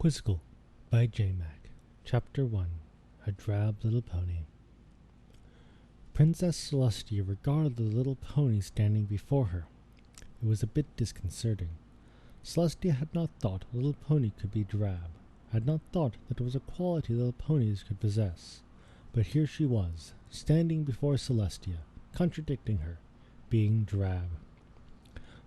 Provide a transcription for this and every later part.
Quizzical by JMac. Chapter 1. A Drab Little Pony. Princess Celestia regarded the little pony standing before her. It was a bit disconcerting. Celestia had not thought a little pony could be drab, had not thought that it was a quality little ponies could possess. But here she was, standing before Celestia, contradicting her, being drab.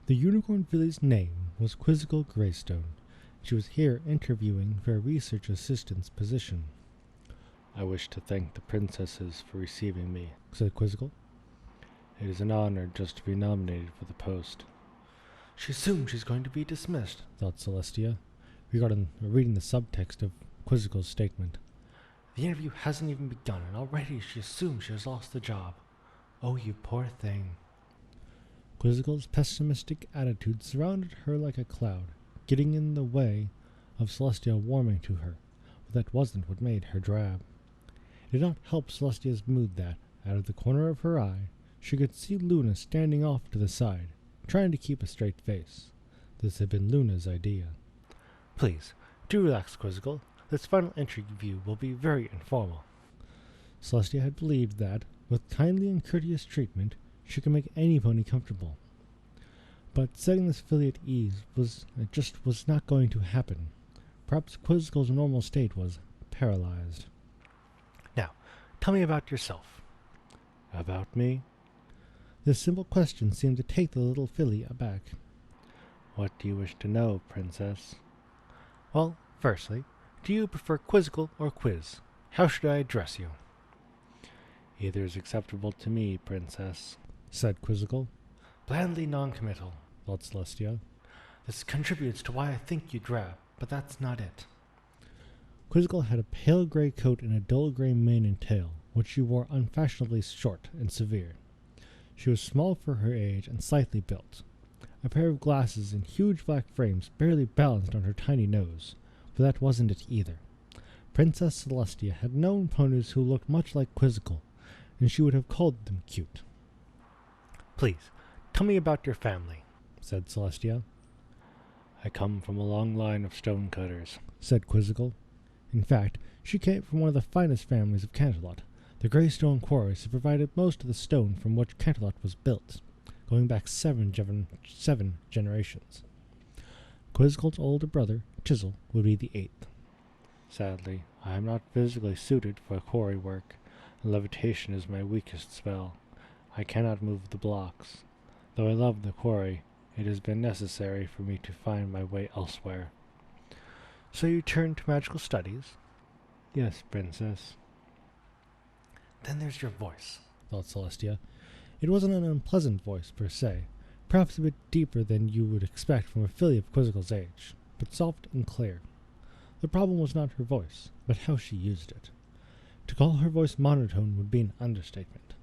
The unicorn filly's name was Quizzical Greystone. She was here interviewing for a research assistant's position. I wish to thank the princesses for receiving me, said Quizzical. It is an honor just to be nominated for the post. She assumes she's going to be dismissed, thought Celestia, reading the subtext of Quizzical's statement. The interview hasn't even begun, and already she assumes she has lost the job. Oh, you poor thing. Quizzical's pessimistic attitude surrounded her like a cloud, getting in the way of Celestia warming to her, but that wasn't what made her drab. It did not help Celestia's mood that, out of the corner of her eye, she could see Luna standing off to the side, trying to keep a straight face. This had been Luna's idea. Please, do relax, Quizzical. This final interview will be very informal. Celestia had believed that, with kindly and courteous treatment, she could make any pony comfortable. But setting this filly at ease was not going to happen. Perhaps Quizzical's normal state was paralyzed. Now, tell me about yourself. About me? This simple question seemed to take the little filly aback. What do you wish to know, princess? Well, firstly, do you prefer Quizzical or Quiz? How should I address you? Either is acceptable to me, princess, said Quizzical. Blandly non-committal, thought Celestia. This contributes to why I think you drab, but that's not it. Quizzical had a pale gray coat and a dull gray mane and tail, which she wore unfashionably short and severe. She was small for her age and slightly built. A pair of glasses in huge black frames barely balanced on her tiny nose, but that wasn't it either. Princess Celestia had known ponies who looked much like Quizzical, and she would have called them cute. Please, tell me about your family, said Celestia. I come from a long line of stonecutters, said Quizzical. In fact, she came from one of the finest families of Canterlot. The Greystone quarries had provided most of the stone from which Canterlot was built, going back seven generations. Quizzical's older brother, Chisel, would be the 8th. Sadly, I am not physically suited for quarry work, and levitation is my weakest spell. I cannot move the blocks. Though I love the quarry, it has been necessary for me to find my way elsewhere. So you turned to magical studies? Yes, princess. Then there's your voice, thought Celestia. It wasn't an unpleasant voice, per se, perhaps a bit deeper than you would expect from a filly of Quizzical's age, but soft and clear. The problem was not her voice, but how she used it. To call her voice monotone would be an understatement.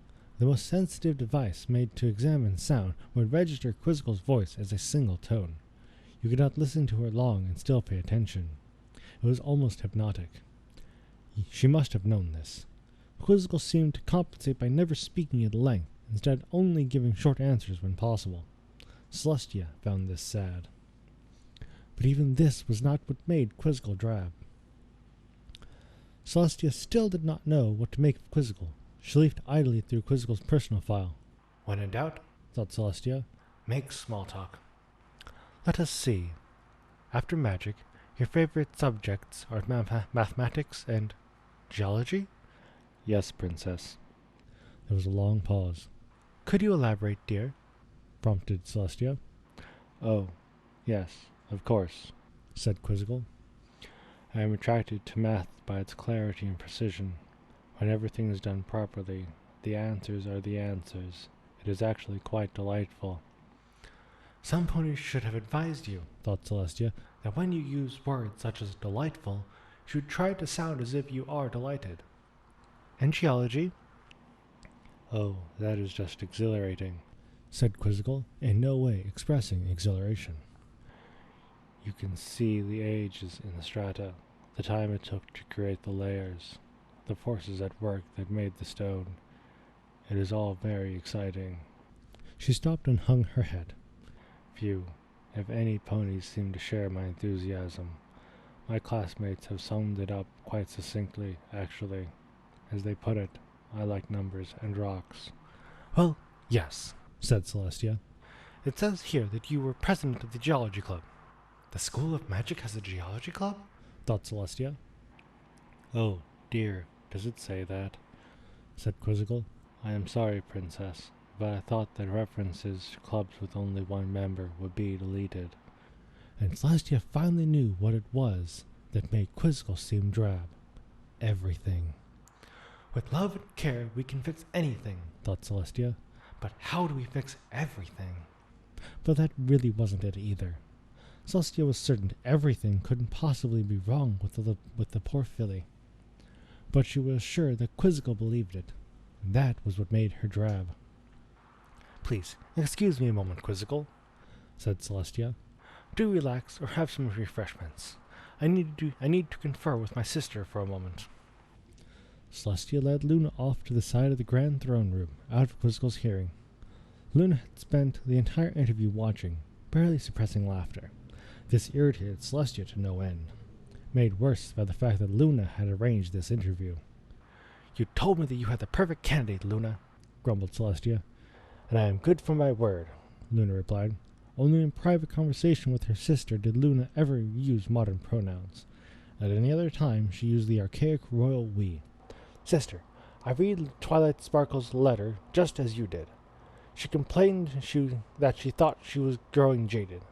The most sensitive device made to examine sound would register Quizzical's voice as a single tone. You could not listen to her long and still pay attention. It was almost hypnotic. She must have known this. Quizzical seemed to compensate by never speaking at length, instead only giving short answers when possible. Celestia found this sad. But even this was not what made Quizzical drab. Celestia still did not know what to make of Quizzical. She leafed idly through Quizzical's personal file. When in doubt, thought Celestia, make small talk. Let us see. After magic, your favorite subjects are mathematics and geology? Yes, princess. There was a long pause. Could you elaborate, dear? Prompted Celestia. Oh, yes, of course, said Quizzical. I am attracted to math by its clarity and precision. When everything is done properly, the answers are the answers. It is actually quite delightful. Some ponies should have advised you, thought Celestia, that when you use words such as delightful, you should try to sound as if you are delighted. And geology? Oh, that is just exhilarating, said Quizzical, in no way expressing exhilaration. You can see the ages in the strata, the time it took to create the layers, the forces at work that made the stone. It is all very exciting. She stopped and hung her head. Few, if any, ponies seem to share my enthusiasm. My classmates have summed it up quite succinctly, actually. As they put it, I like numbers and rocks. Well, yes, said Celestia. It says here that you were president of the geology club. The School of Magic has a geology club? Thought Celestia. Oh, dear, does it say that? Said Quizzical. I am sorry, Princess, but I thought that references to clubs with only one member would be deleted. And Celestia finally knew what it was that made Quizzical seem drab. Everything. With love and care, we can fix anything, thought Celestia. But how do we fix everything? But that really wasn't it either. Celestia was certain everything couldn't possibly be wrong with the poor filly. But she was sure that Quizzical believed it, and that was what made her drab. Please, excuse me a moment, Quizzical, said Celestia. Do relax or have some refreshments. I need to confer with my sister for a moment. Celestia led Luna off to the side of the grand throne room, out of Quizzical's hearing. Luna had spent the entire interview watching, barely suppressing laughter. This irritated Celestia to no end, made worse by the fact that Luna had arranged this interview. You told me that you had the perfect candidate, Luna, grumbled Celestia. And I am good for my word, Luna replied. Only in private conversation with her sister did Luna ever use modern pronouns. At any other time, she used the archaic royal we. Sister, I read Twilight Sparkle's letter just as you did. She complained that she thought she was growing jaded,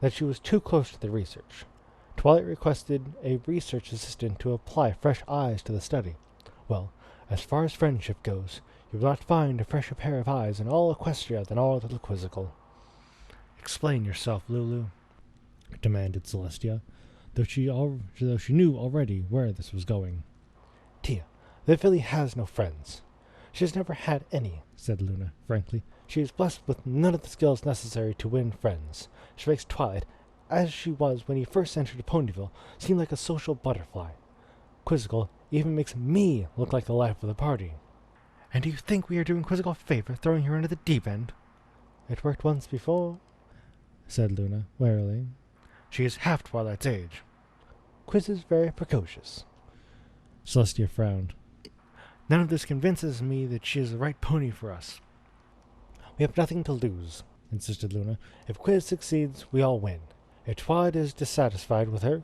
that she was too close to the research. Twilight requested a research assistant to apply fresh eyes to the study. Well, as far as friendship goes, you will not find a fresher pair of eyes in all Equestria than our little Quizzical. Explain yourself, Lulu, demanded Celestia, though she knew already where this was going. Tia, the filly has no friends. She has never had any, said Luna, frankly. She is blessed with none of the skills necessary to win friends. She makes Twilight, as she was when he first entered Ponyville, seem like a social butterfly. Quizzical even makes me look like the life of the party. And do you think we are doing Quizzical a favor throwing her into the deep end? It worked once before, said Luna, warily. She is half Twilight's age. Quiz is very precocious. Celestia frowned. None of this convinces me that she is the right pony for us. We have nothing to lose, insisted Luna. If Quiz succeeds, we all win. If Twilight is dissatisfied with her,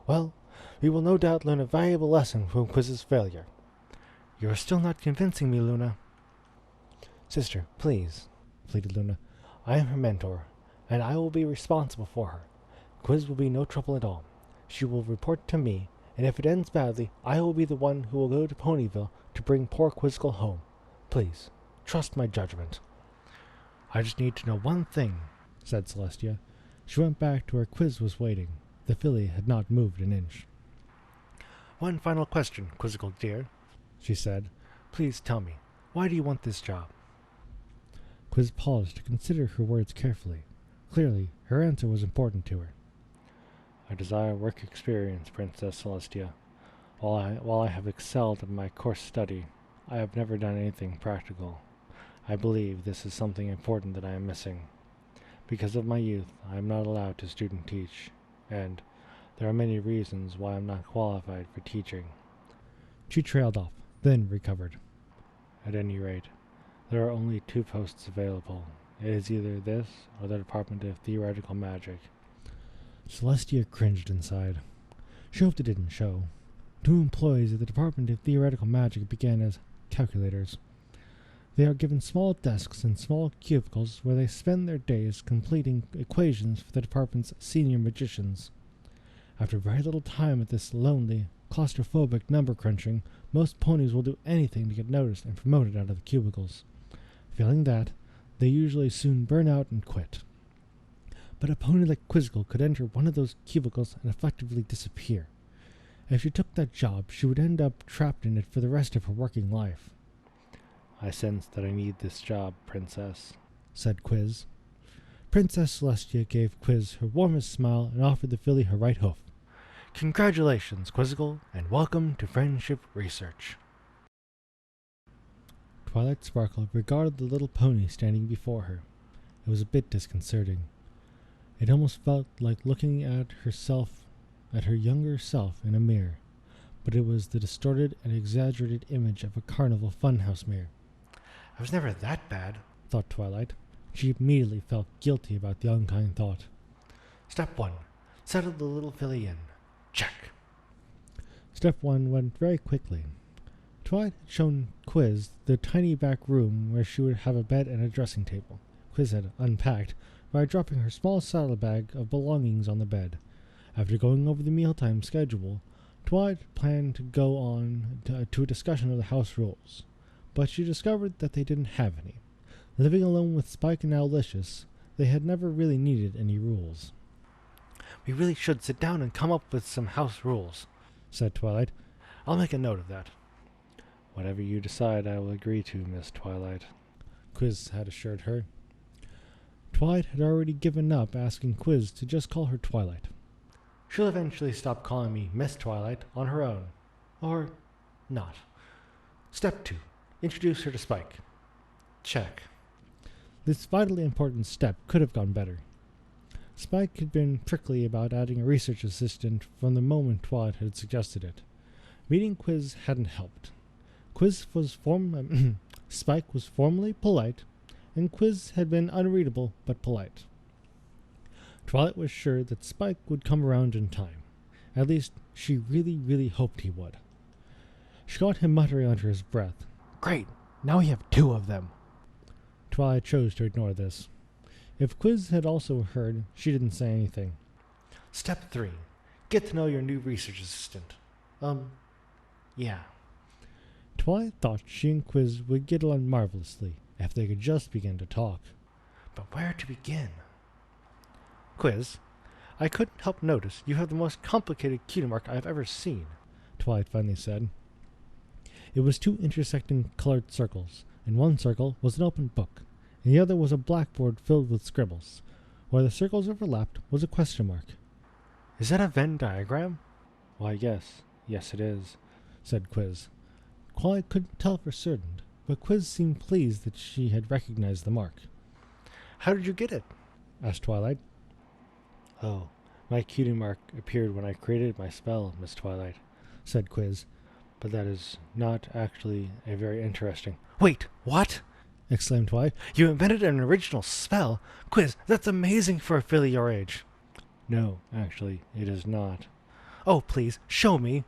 well, we will no doubt learn a valuable lesson from Quiz's failure. You are still not convincing me, Luna. Sister, please, pleaded Luna. I am her mentor, and I will be responsible for her. Quiz will be no trouble at all. She will report to me, and if it ends badly, I will be the one who will go to Ponyville to bring poor Quizzical home. Please, trust my judgment. I just need to know one thing, said Celestia. She went back to where Quiz was waiting. The filly had not moved an inch. One final question, Quizzical dear, she said. Please tell me, why do you want this job? Quiz paused to consider her words carefully. Clearly, her answer was important to her. I desire work experience, Princess Celestia. While I have excelled in my course study, I have never done anything practical. I believe this is something important that I am missing. Because of my youth, I am not allowed to student teach, and there are many reasons why I am not qualified for teaching. She trailed off, then recovered. At any rate, there are only 2 posts available. It is either this or the Department of Theoretical Magic. Celestia cringed inside. She hoped it didn't show. 2 employees at the Department of Theoretical Magic began as calculators. They are given small desks and small cubicles where they spend their days completing equations for the department's senior magicians. After very little time at this lonely, claustrophobic number crunching, most ponies will do anything to get noticed and promoted out of the cubicles. Failing that, they usually soon burn out and quit. But a pony like Quizzical could enter one of those cubicles and effectively disappear. If she took that job, she would end up trapped in it for the rest of her working life. I sense that I need this job, Princess, said Quiz. Princess Celestia gave Quiz her warmest smile and offered the filly her right hoof. Congratulations, Quizzical, and welcome to Friendship Research. Twilight Sparkle regarded the little pony standing before her. It was a bit disconcerting. It almost felt like looking at herself at her younger self in a mirror, but it was the distorted and exaggerated image of a carnival funhouse mirror. I was never that bad, thought Twilight. She immediately felt guilty about the unkind thought. Step 1. Settle the little filly in. Check. Step 1 went very quickly. Twilight had shown Quiz the tiny back room where she would have a bed and a dressing table. Quiz had unpacked by dropping her small saddlebag of belongings on the bed. After going over the mealtime schedule, Twilight planned to go on to a discussion of the house rules, but she discovered that they didn't have any. Living alone with Spike and Owlicious, they had never really needed any rules. We really should sit down and come up with some house rules, said Twilight. I'll make a note of that. Whatever you decide, I will agree to, Miss Twilight, Quiz had assured her. Twilight had already given up asking Quiz to just call her Twilight. She'll eventually stop calling me Miss Twilight on her own. Or not. Step 2. Introduce her to Spike. Check. This vitally important step could have gone better. Spike had been prickly about adding a research assistant from the moment Twilight had suggested it. Meeting Quiz hadn't helped. Spike was formally polite, and Quiz had been unreadable but polite. Twilight was sure that Spike would come around in time. At least, she really, really hoped he would. She caught him muttering under his breath, Great, now we have 2 of them. Twilight chose to ignore this. If Quiz had also heard, she didn't say anything. Step 3. Get to know your new research assistant. Yeah. Twilight thought she and Quiz would get along marvelously if they could just begin to talk. But where to begin? Quiz, I couldn't help notice you have the most complicated cutie mark I have ever seen, Twilight finally said. It was 2 intersecting colored circles. In one circle was an open book, and the other was a blackboard filled with scribbles. Where the circles overlapped was a question mark. Is that a Venn diagram? Why, yes, it is, said Quiz. Twilight couldn't tell for certain, but Quiz seemed pleased that she had recognized the mark. How did you get it? Asked Twilight. Oh, my cutie mark appeared when I created my spell, Miss Twilight, said Quiz. But that is not actually a very interesting... Wait, what? Exclaimed Twilight. You invented an original spell? Quiz, that's amazing for a filly your age. No, actually, it is not. Oh, please, show me,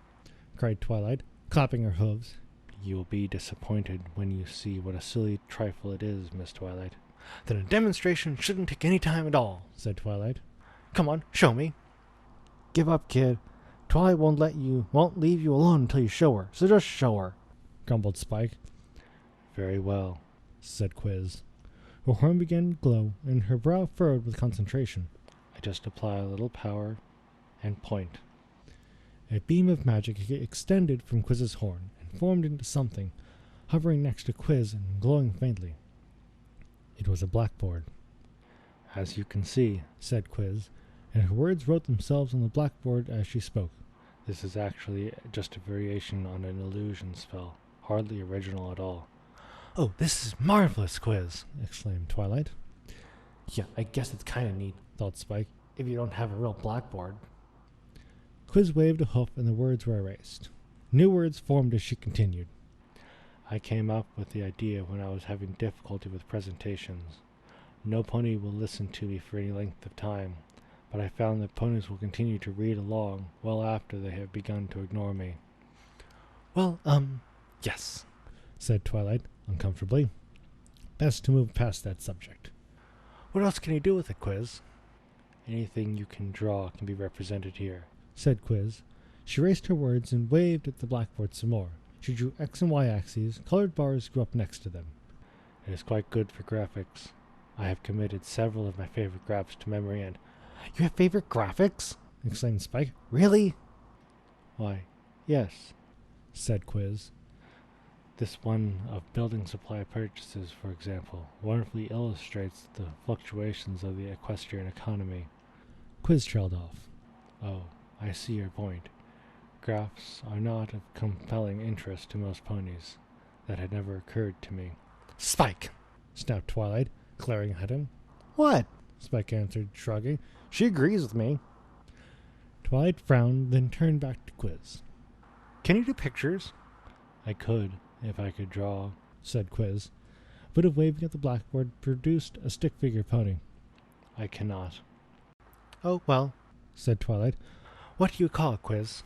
cried Twilight, clapping her hooves. You will be disappointed when you see what a silly trifle it is, Miss Twilight. Then a demonstration shouldn't take any time at all, said Twilight. Come on, show me. Give up, kid. Twilight won't leave you alone until you show her, so just show her, grumbled Spike. Very well, said Quiz. Her horn began to glow, and her brow furrowed with concentration. I just apply a little power and point. A beam of magic extended from Quiz's horn and formed into something, hovering next to Quiz and glowing faintly. It was a blackboard. As you can see, said Quiz, and her words wrote themselves on the blackboard as she spoke. This is actually just a variation on an illusion spell, hardly original at all. Oh, this is marvelous, Quiz, exclaimed Twilight. Yeah, I guess it's kind of neat, thought Spike, if you don't have a real blackboard. Quiz waved a hoof and the words were erased. New words formed as she continued. I came up with the idea when I was having difficulty with presentations. No pony will listen to me for any length of time, but I found that ponies will continue to read along well after they have begun to ignore me. Well, yes, said Twilight uncomfortably. Best to move past that subject. What else can you do with it, Quiz? Anything you can draw can be represented here, said Quiz. She erased her words and waved at the blackboard some more. She drew X and Y axes. Colored bars grew up next to them. It is quite good for graphics. I have committed several of my favorite graphs to memory and... You have favorite graphics? Exclaimed Spike. Really? Why, yes, said Quiz. This one of building supply purchases, for example, wonderfully illustrates the fluctuations of the equestrian economy. Quiz trailed off. Oh, I see your point. Graphs are not of compelling interest to most ponies. That had never occurred to me. Spike! Snapped Twilight, glaring at him. What? Spike answered, shrugging. She agrees with me. Twilight frowned, then turned back to Quiz. Can you do pictures? I could, if I could draw, said Quiz, but of waving at the blackboard produced a stick figure pony. I cannot. Oh, well, said Twilight. What do you call it, Quiz?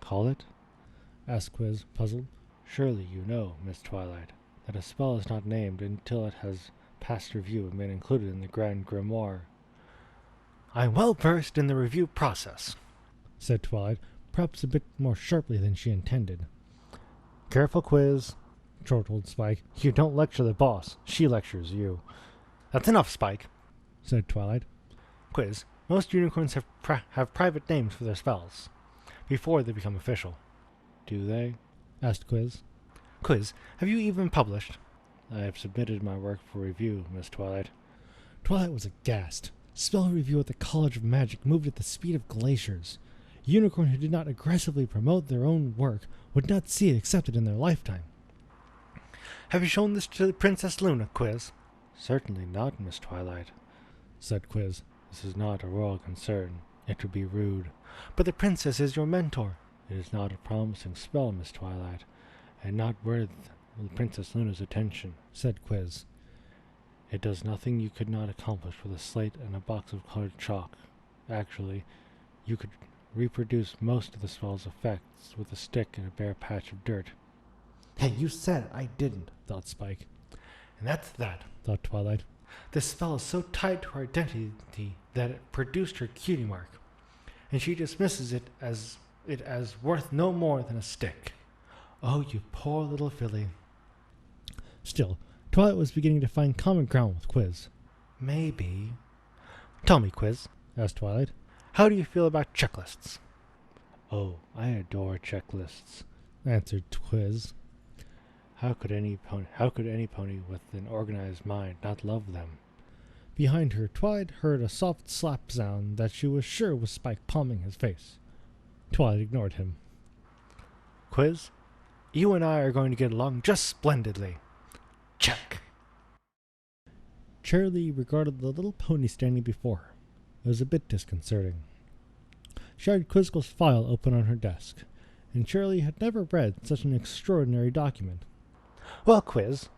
Call it? Asked Quiz, puzzled. Surely you know, Miss Twilight, that a spell is not named until it has passed review and been included in the Grand Grimoire. I'm well versed in the review process, said Twilight, perhaps a bit more sharply than she intended. Careful, Quiz, chortled Spike. You don't lecture the boss. She lectures you. That's enough, Spike, said Twilight. Quiz, most unicorns have private names for their spells before they become official. Do they? Asked Quiz. Quiz, have you even published? I have submitted my work for review, Miss Twilight. Twilight was aghast. Spell review at the College of Magic moved at the speed of glaciers. A unicorn who did not aggressively promote their own work would not see it accepted in their lifetime. Have you shown this to Princess Luna, Quiz? Certainly not, Miss Twilight, said Quiz. This is not a royal concern. It would be rude. But the princess is your mentor. It is not a promising spell, Miss Twilight, and not worth Princess Luna's attention, said Quiz. It does nothing you could not accomplish with a slate and a box of colored chalk. Actually, you could reproduce most of the spell's effects with a stick and a bare patch of dirt. Hey, you said I didn't, thought Spike. And that's that, thought Twilight. This spell is so tied to her identity that it produced her cutie mark, and she dismisses it as worth no more than a stick. Oh, you poor little filly. Still, Twilight was beginning to find common ground with Quiz. Maybe. Tell me, Quiz, asked Twilight, how do you feel about checklists? Oh, I adore checklists, answered Quiz. How could any pony with an organized mind not love them? Behind her, Twilight heard a soft slap sound that she was sure was Spike palming his face. Twilight ignored him. Quiz, you and I are going to get along just splendidly. Check. Charlie regarded the little pony standing before her. It was a bit disconcerting. She had Quizzical's file open on her desk, and Charlie had never read such an extraordinary document. Well, Quiz,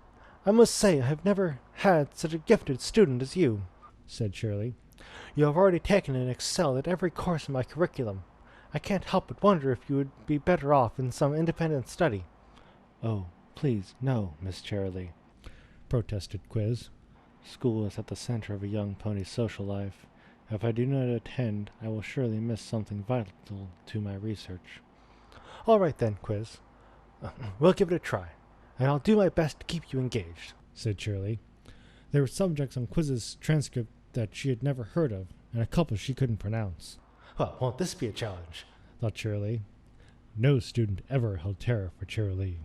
I must say I have never had such a gifted student as you, said Shirley. You have already taken and excelled at every course in my curriculum. I can't help but wonder if you would be better off in some independent study. Oh, please, no, Miss Shirley, protested Quiz. School is at the center of a young pony's social life. If I do not attend, I will surely miss something vital to my research. All right then, Quiz. We'll give it a try, and I'll do my best to keep you engaged, said Shirley. There were subjects on Quiz's transcript that she had never heard of, and a couple she couldn't pronounce. Well, won't this be a challenge? Thought Shirley. No student ever held terror for Shirley.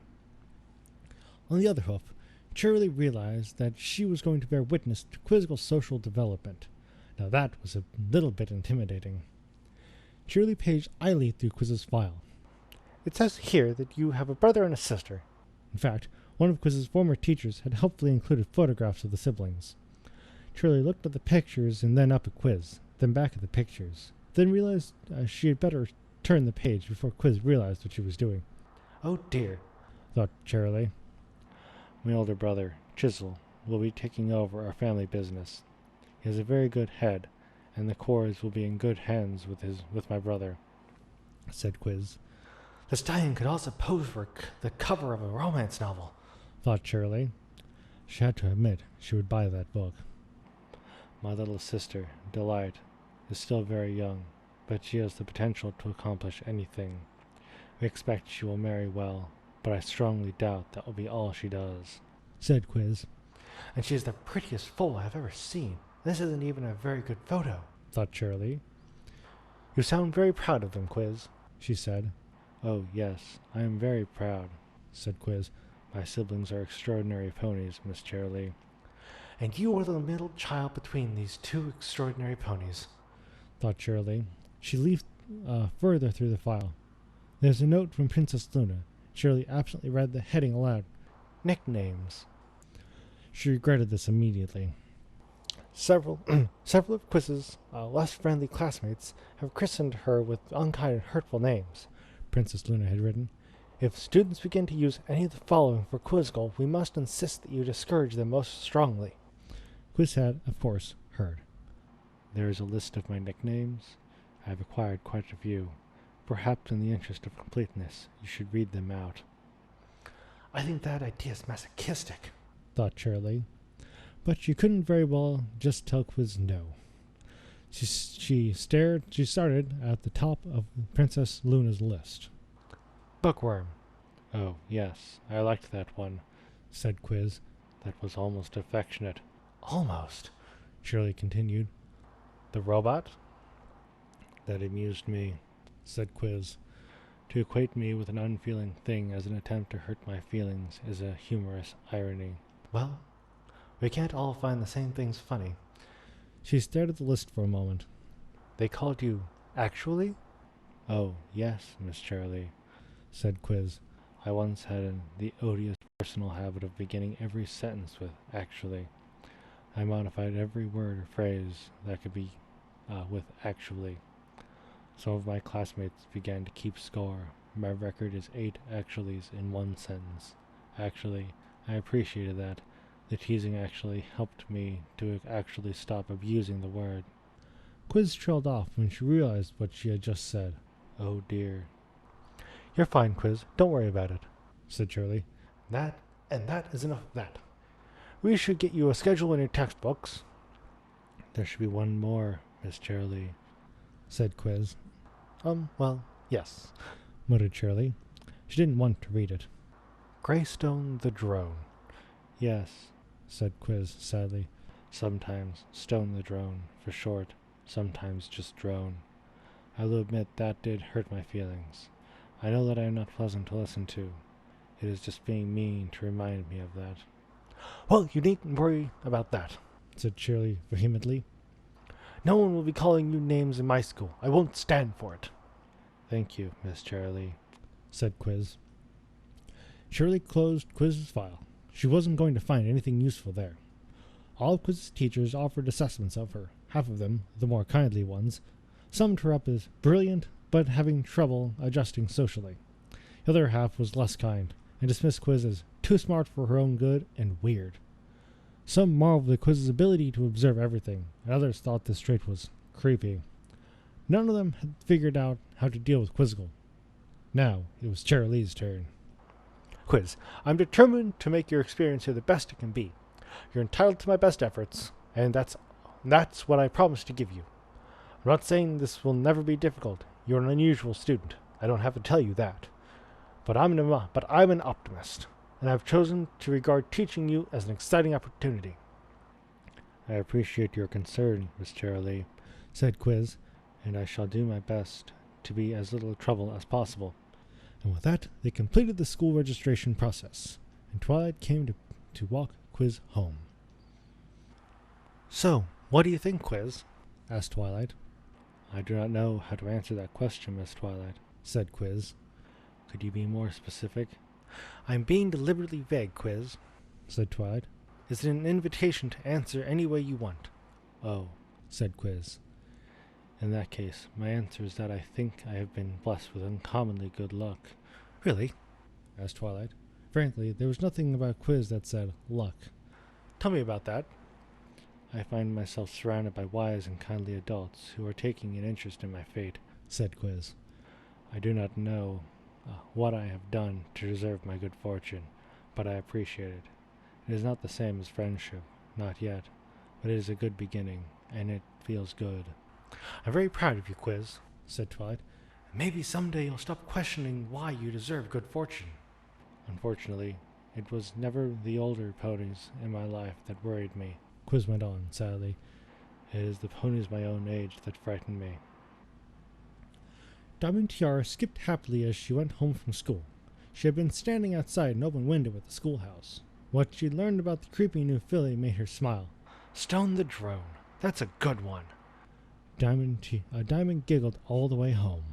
On the other hoof, Shirley realized that she was going to bear witness to Quizzical's social development. Now that was a little bit intimidating. Shirley paged idly through Quiz's file. It says here that you have a brother and a sister. In fact, one of Quiz's former teachers had helpfully included photographs of the siblings. Shirley looked at the pictures and then up at Quiz, then back at the pictures, then realized she had better turn the page before Quiz realized what she was doing. Oh dear, thought Shirley. My older brother, Chisel, will be taking over our family business. He has a very good head, and the cores will be in good hands with my brother, said Quiz. The stallion could also pose for the cover of a romance novel, thought Shirley. She had to admit she would buy that book. My little sister, Delight, is still very young, but she has the potential to accomplish anything. We expect she will marry well, but I strongly doubt that will be all she does, said Quiz. And she is the prettiest foal I have ever seen. This isn't even a very good photo, thought Shirley. You sound very proud of them, Quiz, she said. Oh, yes, I am very proud, said Quiz. My siblings are extraordinary ponies, Miss Shirley. And you are the middle child between these two extraordinary ponies, thought Shirley. She leafed further through the file. There's a note from Princess Luna. Shirley absently read the heading aloud. Nicknames. She regretted this immediately. Several several of Quiz's less friendly classmates have christened her with unkind and hurtful names, Princess Luna had written. If students begin to use any of the following for Quizzical, we must insist that you discourage them most strongly. Quiz had, of course, heard. There is a list of my nicknames. I have acquired quite a few. Perhaps in the interest of completeness, you should read them out. I think that idea is masochistic, thought Shirley. But she couldn't very well just tell Quiz no. She started at the top of Princess Luna's list. Bookworm. Oh, yes, I liked that one, said Quiz. That was almost affectionate. Almost, Shirley continued. The robot? That amused me, said Quiz. To equate me with an unfeeling thing as an attempt to hurt my feelings is a humorous irony. Well, we can't all find the same things funny. She stared at the list for a moment. They called you actually? Oh, yes, Miss Shirley, said Quiz. I once had the odious personal habit of beginning every sentence with actually. I modified every word or phrase that could be with actually. Some of my classmates began to keep score. My record is 8 actuallys in one sentence. Actually, I appreciated that. The teasing actually helped me to actually stop abusing the word. Quiz trailed off when she realized what she had just said. Oh dear. You're fine, Quiz. Don't worry about it, said Shirley. That is enough of that. We should get you a schedule in your textbooks. There should be one more, Miss Shirley, said Quiz. Well, yes, muttered Shirley. She didn't want to read it. Greystone the Drone. Yes, said Quiz sadly. Sometimes Stone the Drone, for short, sometimes just Drone. I will admit that did hurt my feelings. I know that I am not pleasant to listen to. It is just being mean to remind me of that. Well, you needn't worry about that, said Shirley vehemently. No one will be calling you names in my school. I won't stand for it. Thank you, Miss Shirley, said Quiz. Shirley closed Quiz's file. She wasn't going to find anything useful there. All of Quiz's teachers offered assessments of her, half of them, the more kindly ones, summed her up as brilliant, but having trouble adjusting socially. The other half was less kind, and dismissed Quiz as too smart for her own good and weird. Some marveled at Quiz's ability to observe everything, and others thought this trait was creepy. None of them had figured out how to deal with Quizzical. Now it was Shirley's turn. Quiz, I'm determined to make your experience here the best it can be. You're entitled to my best efforts, and that's what I promise to give you. I'm not saying this will never be difficult. You're an unusual student. I don't have to tell you that. But I'm an optimist, and I've chosen to regard teaching you as an exciting opportunity. I appreciate your concern, Miss Shirley, said Quiz, and I shall do my best to be as little trouble as possible. And with that, they completed the school registration process, and Twilight came to walk Quiz home. So, what do you think, Quiz? asked Twilight. I do not know how to answer that question, Miss Twilight, said Quiz. Could you be more specific? I'm being deliberately vague, Quiz, said Twilight. It's an invitation to answer any way you want. Oh, said Quiz. In that case, my answer is that I think I have been blessed with uncommonly good luck. Really? asked Twilight. Frankly, there was nothing about Quiz that said luck. Tell me about that. I find myself surrounded by wise and kindly adults who are taking an interest in my fate, said Quiz. I do not know what I have done to deserve my good fortune, but I appreciate it. It is not the same as friendship, not yet, but it is a good beginning, and it feels good. I'm very proud of you, Quiz, said Twilight. Maybe someday you'll stop questioning why you deserve good fortune. Unfortunately, it was never the older ponies in my life that worried me, Quiz went on sadly. It is the ponies my own age that frighten me. Diamond Tiara skipped happily as she went home from school. She had been standing outside an open window at the schoolhouse. What she learned about the creepy new filly made her smile. Stone the Drone. That's a good one. Diamond giggled all the way home.